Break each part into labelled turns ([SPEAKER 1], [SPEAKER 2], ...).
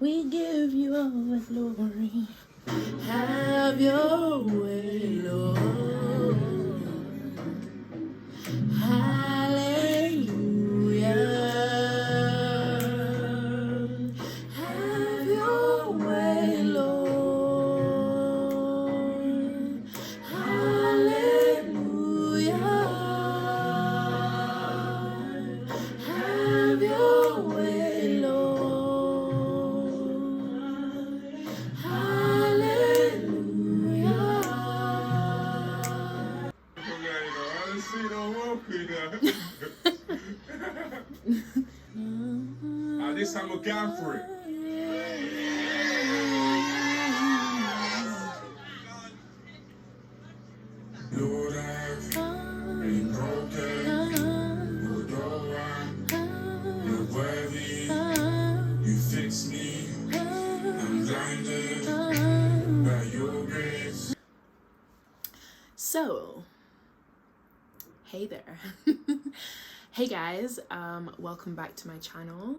[SPEAKER 1] We give you all the glory. Have your way, Lord. Hallelujah. Have your way, Lord. Hallelujah. Have your way, Lord. Hallelujah.
[SPEAKER 2] This time I'm going for it. Lord, I've been broken. You're worthy. You fix me. I'm blinded by your grace.
[SPEAKER 1] So, hey there. Hey guys, welcome back to my channel.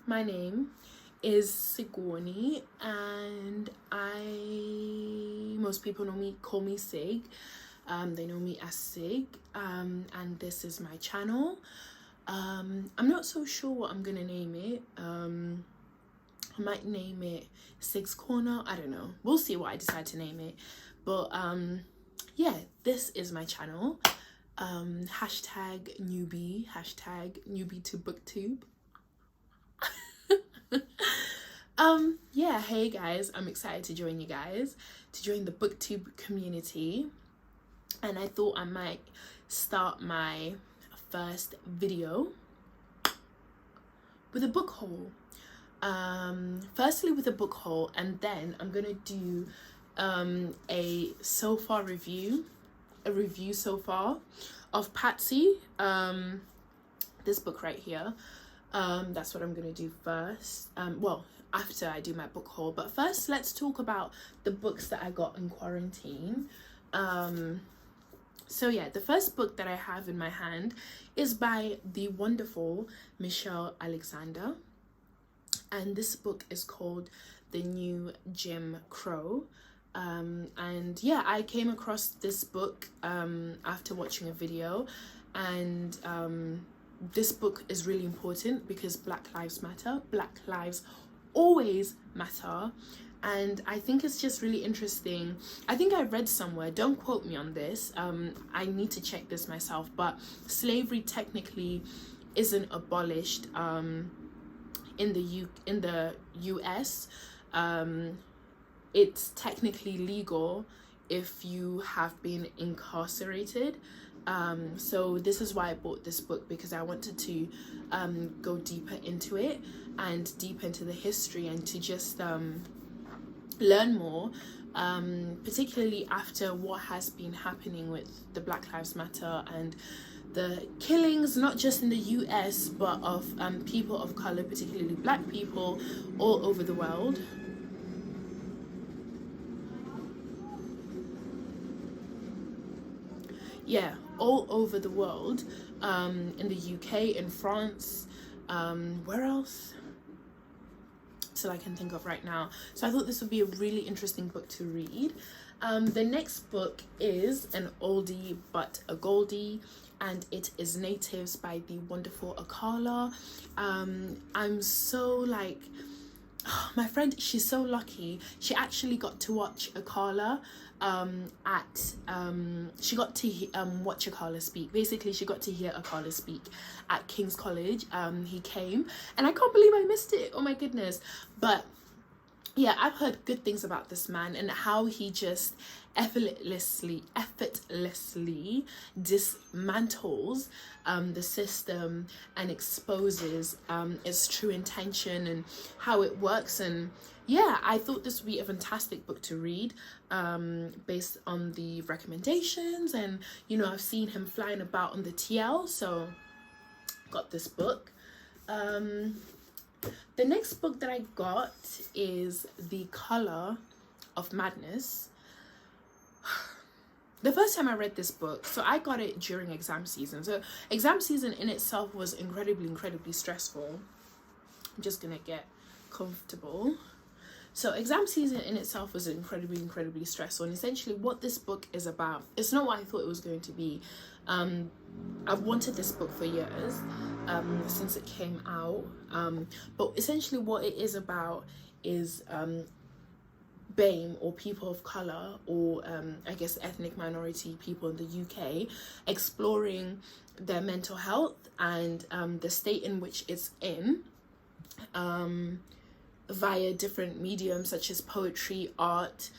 [SPEAKER 1] My name is Sigoni, and most people call me Sig. They know me as Sig, and this is my channel. I'm not so sure what I'm gonna name it. I might name it Sig's Corner. I don't know. We'll see what I decide to name it. But yeah, this is my channel. Hashtag newbie to Booktube. Yeah, hey guys, I'm excited to join you guys, to join the Booktube community, and I thought I might start my first video with a book haul. Firstly with a book haul, and then I'm gonna do a so far review so far of Patsy, this book right here. That's what I'm gonna do first, well, after I do my book haul. But first, let's talk about the books that I got in quarantine. So yeah, the first book that I have in my hand is by the wonderful Michelle Alexander, and this book is called The New Jim Crow. And yeah, I came across this book after watching a video, and this book is really important because Black Lives Matter. Black lives always matter, and I think it's just really interesting. I think I read somewhere, don't quote me on this, I need to check this myself, but slavery technically isn't abolished in the US. It's technically legal if you have been incarcerated. So this is why I bought this book, because I wanted to go deeper into it and deeper into the history, and to just learn more, particularly after what has been happening with the Black Lives Matter and the killings, not just in the US, but of people of color, particularly Black people, all over the world. Yeah, all over the world, in the UK, in France, where else? So I can think of right now. So I thought this would be a really interesting book to read. The next book is an oldie but a goldie, and it is Natives by the wonderful Akala. I'm so like, my friend, she's so lucky. She actually got to watch Akala she got to watch Akala speak. Basically, she got to hear Akala speak at King's College. He came, and I can't believe I missed it. Oh my goodness. But yeah, I've heard good things about this man and how he just effortlessly dismantles the system and exposes its true intention and how it works. And yeah, I thought this would be a fantastic book to read, based on the recommendations, and you know, I've seen him flying about on the TL, so got this book. The next book that I got is The Color of Madness. The first time I read this book, so I got it during exam season. So exam season in itself was incredibly stressful. I'm just gonna get comfortable. So exam season in itself was incredibly stressful, and essentially what this book is about, it's not what I thought it was going to be. I've wanted this book for years, since it came out, but essentially what it is about is BAME, or people of colour, or I guess ethnic minority people in the UK, exploring their mental health and the state in which it's in, via different mediums such as poetry, art,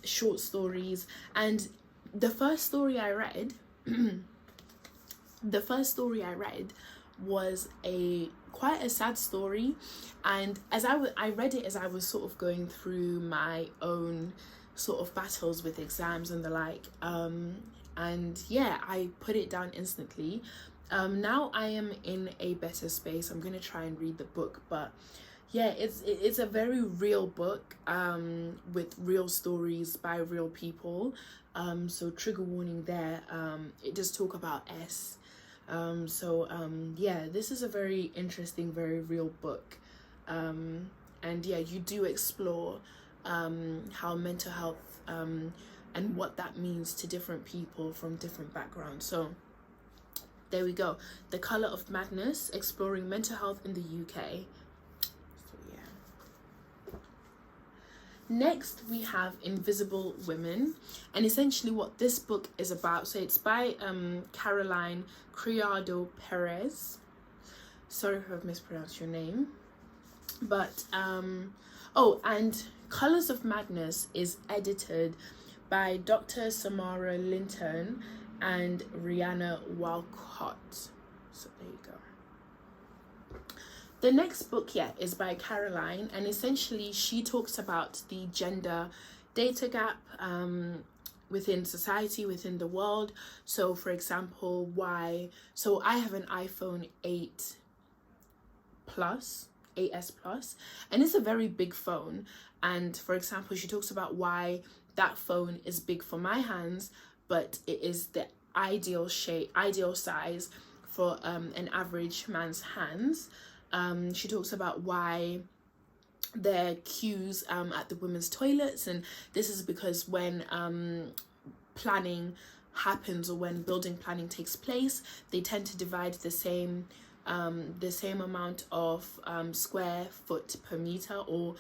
[SPEAKER 1] short stories. And the first story I read was quite a sad story, and as I read it as I was sort of going through my own sort of battles with exams and the like, and yeah, I put it down instantly. Now I am in a better space. I'm gonna try and read the book, but yeah, it's a very real book, with real stories by real people. So trigger warning there. It does talk about S. Yeah, this is a very interesting, very real book. And yeah, you do explore how mental health and what that means to different people from different backgrounds. So there we go. The Colour of Madness, exploring mental health in the UK. Next, we have Invisible Women, and essentially what this book is about, so it's by Caroline Criado Perez. Sorry if I've mispronounced your name. But, oh, and Colours of Madness is edited by Dr. Samara Linton and Rihanna Walcott. So there you go. The next book, yeah, is by Caroline, and essentially she talks about the gender data gap within society, within the world. So for example, so I have an iPhone 8 Plus, 8S Plus, and it's a very big phone. And for example, she talks about why that phone is big for my hands, but it is the ideal size for an average man's hands. She talks about why there are queues at the women's toilets, and this is because when planning happens, or when building planning takes place, they tend to divide the same amount of square foot per meter, or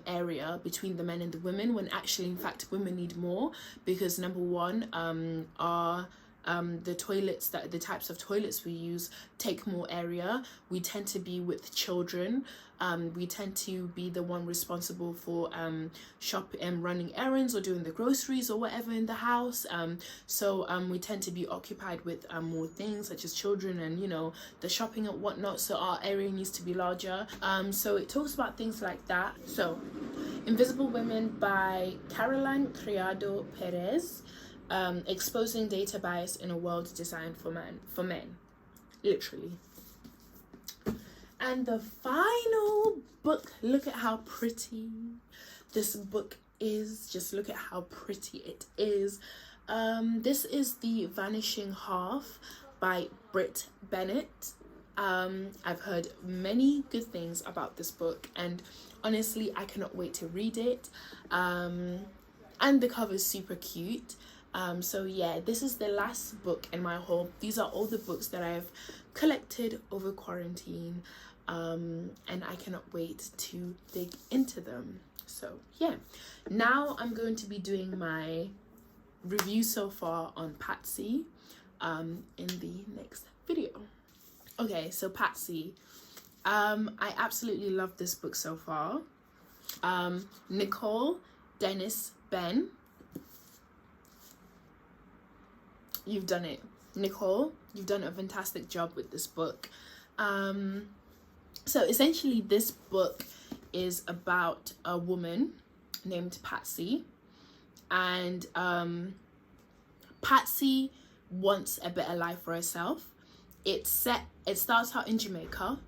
[SPEAKER 1] area between the men and the women, when actually in fact women need more, because number one, the types of toilets we use take more area. We tend to be with children. We tend to be the one responsible for shopping and running errands, or doing the groceries or whatever in the house. So we tend to be occupied with more things such as children and, you know, the shopping and whatnot. So our area needs to be larger. So it talks about things like that. So Invisible Women by Caroline Criado Perez. Exposing data bias in a world designed for men, literally. And the final book, look at how pretty this book is. Just look at how pretty it is. This is The Vanishing Half by Britt Bennett. I've heard many good things about this book, and honestly I cannot wait to read it. And the cover is super cute. So yeah, this is the last book in my haul. These are all the books that I've collected over quarantine, and I cannot wait to dig into them. So yeah, now I'm going to be doing my review so far on Patsy in the next video. Okay, so Patsy, I absolutely love this book so far. Nicole, Dennis-Benn, you've done it. Nicole, you've done a fantastic job with this book. So essentially this book is about a woman named Patsy, and Patsy wants a better life for herself. It starts out in Jamaica,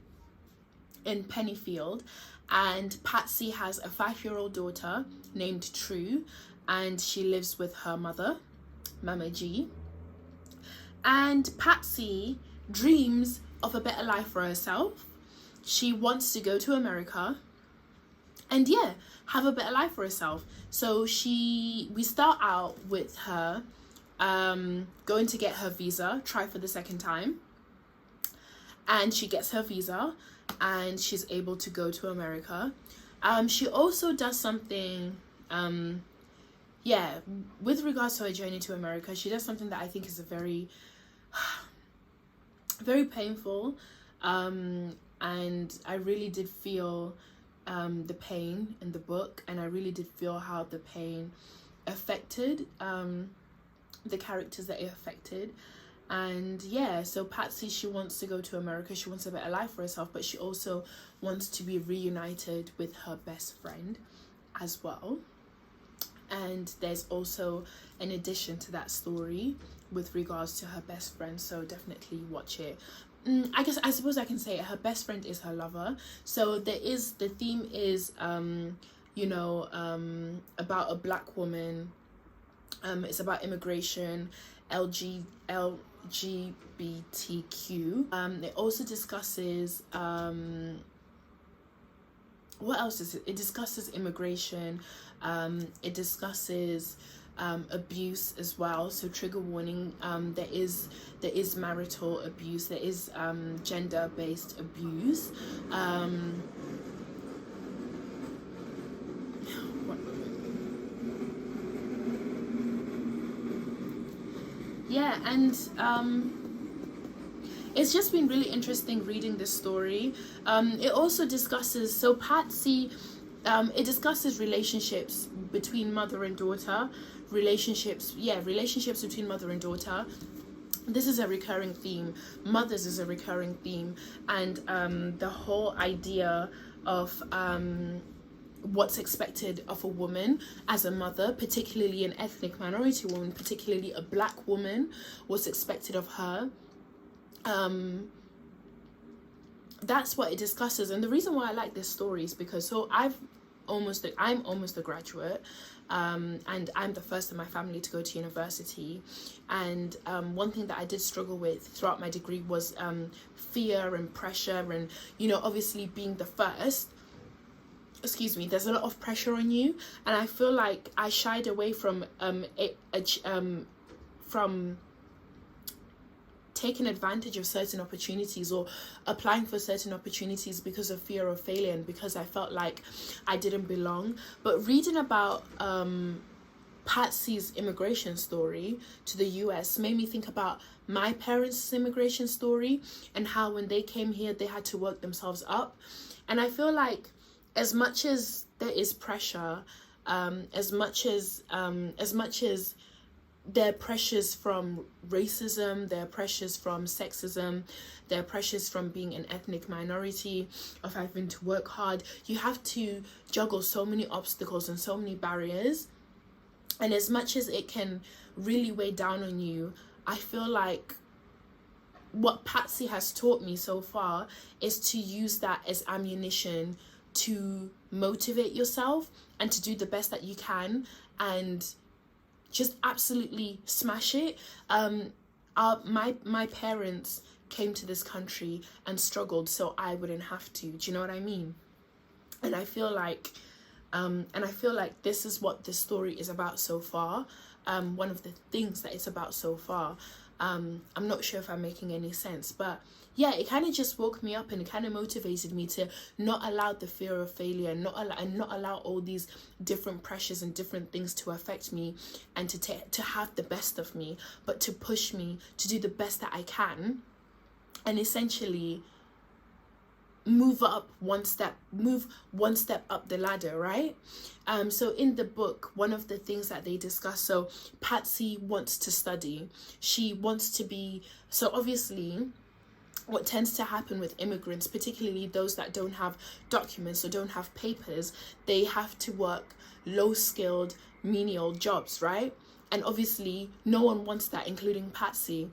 [SPEAKER 1] in Pennyfield, and Patsy has a 5-year-old daughter named True, and she lives with her mother, Mama G. And Patsy dreams of a better life for herself. She wants to go to America and yeah, have a better life for herself. So we start out with her going to get her visa, try for the second time, and she gets her visa and she's able to go to America. She also does something with regards to her journey to America. She does something that I think is a very very painful, and I really did feel the pain in the book, and I really did feel how the pain affected the characters that it affected. And yeah, so Patsy, she wants to go to America, she wants a better life for herself, but she also wants to be reunited with her best friend as well. And there's also an addition to that story with regards to her best friend, so definitely watch it. I suppose I can say it, her best friend is her lover. So the theme is about a black woman. It's about immigration, LGBTQ. It also discusses what else is it? It discusses immigration. It discusses abuse as well. So trigger warning. There is marital abuse. There is gender-based abuse. Yeah, and it's just been really interesting reading this story. It also discusses, so Patsy, it discusses relationships between mother and daughter, relationships between mother and daughter. This is a recurring theme. Mothers is a recurring theme, and the whole idea of what's expected of a woman as a mother, particularly an ethnic minority woman, particularly a black woman, what's expected of her. That's what it discusses. And the reason why I like this story is because I'm almost a graduate, and I'm the first in my family to go to university, and one thing that I did struggle with throughout my degree was fear and pressure, and obviously being the first, there's a lot of pressure on you, and I feel like I shied away from taking advantage of certain opportunities or applying for certain opportunities because of fear of failure, and because I felt like I didn't belong. But reading about Patsy's immigration story to the US made me think about my parents' immigration story, and how when they came here they had to work themselves up. And I feel like as much as there is pressure, as much as there are pressures from racism, there are pressures from sexism, there are pressures from being an ethnic minority, of having to work hard, you have to juggle so many obstacles and so many barriers. And as much as it can really weigh down on you, I feel like what Patsy has taught me so far is to use that as ammunition to motivate yourself and to do the best that you can and just absolutely smash it. My parents came to this country and struggled so I wouldn't have to. Do you know what I mean? And I feel like this is what the story is about so far. One of the things that it's about so far. I'm not sure if I'm making any sense, but yeah, it kind of just woke me up, and it kind of motivated me to not allow the fear of failure and not allow all these different pressures and different things to affect me, and to have the best of me, but to push me to do the best that I can, and essentially move one step up the ladder, right? So in the book, one of the things that they discuss, so Patsy wants to study, she wants to be, so obviously what tends to happen with immigrants, particularly those that don't have documents or don't have papers, they have to work low-skilled, menial jobs, right? And obviously no one wants that, including Patsy.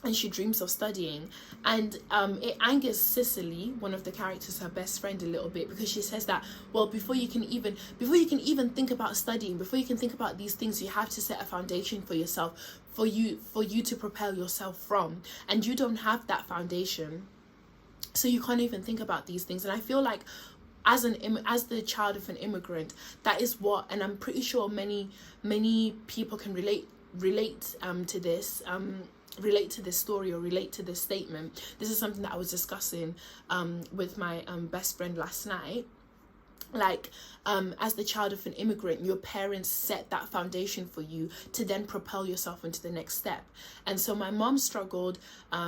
[SPEAKER 1] And she dreams of studying, and it angers Cicely, one of the characters, her best friend, a little bit, because she says that, well, before you can even think about studying, before you can think about these things, you have to set a foundation for yourself, for you to propel yourself from, and you don't have that foundation, so you can't even think about these things. And I feel like as the child of an immigrant, that is what, and I'm pretty sure many people can relate to this, relate to this story or relate to this statement. This is something that I was discussing with my best friend last night. Like, as the child of an immigrant, your parents set that foundation for you to then propel yourself into the next step. And so my mom struggled.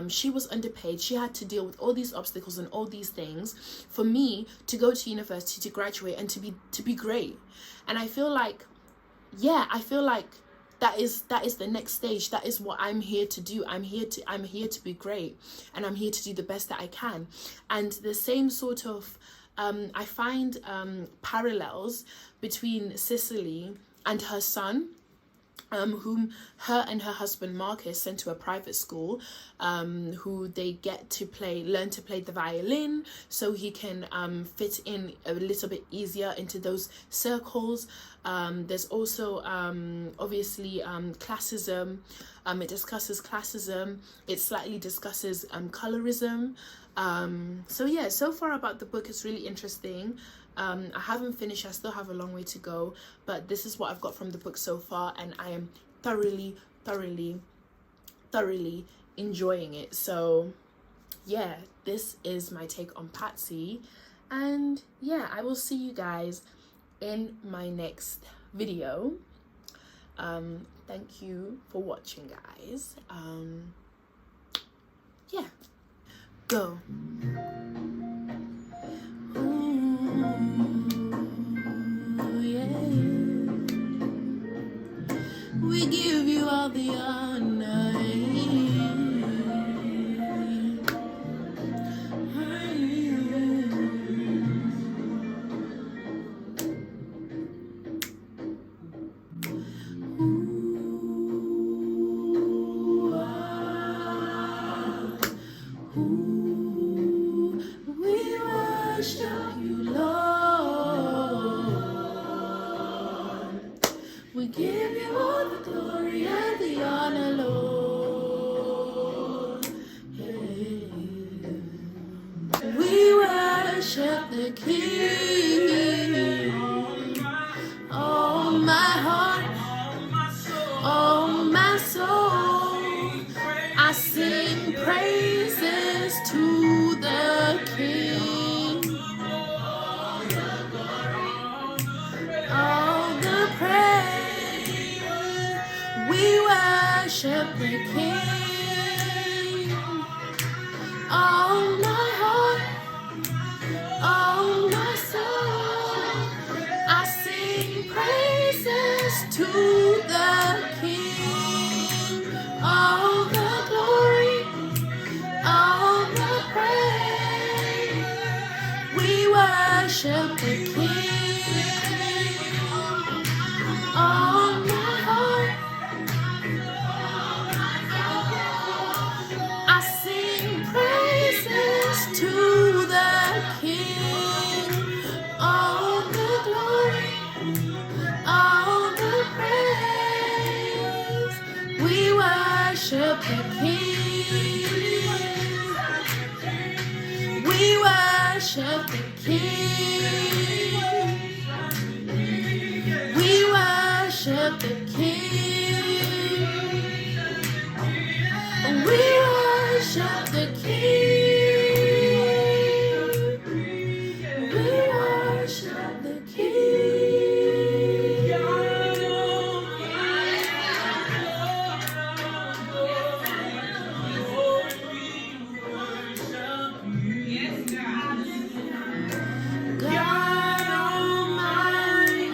[SPEAKER 1] She was underpaid. She had to deal with all these obstacles and all these things for me to go to university, to graduate, and to be great. And I feel like, yeah, that is the next stage. That is what I'm here to do. I'm here to be great, and I'm here to do the best that I can. And the same sort of I find parallels between Cicely and her son, whom her and her husband Marcus sent to a private school, who they get to learn to play the violin, so he can fit in a little bit easier into those circles. There's also obviously classism. It discusses classism. It slightly discusses colorism. So yeah, so far about the book, it's really interesting. I haven't finished. I still have a long way to go, but this is what I've got from the book so far, and I am thoroughly enjoying it. So yeah, this is my take on Patsy, and yeah, I will see you guys in my next video. Thank you for watching, guys. Yeah, go. We give you all the honor. We worship you, Lord. We give you all the glory and the honor, Lord. Yeah. We worship the King. Oh, my heart, oh, my soul, I sing praises to the King. All the praise, we worship the King. Oh, my heart, oh, my soul, I sing praises to the King. All the glory, all the praise, we worship the King. All my heart, I sing praises to the King. All the glory, all the praise, we worship the King. We worship the King. We worship the King. We worship the King. We worship the King. God Almighty,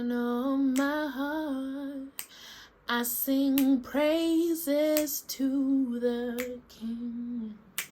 [SPEAKER 1] and all my heart I sing praises to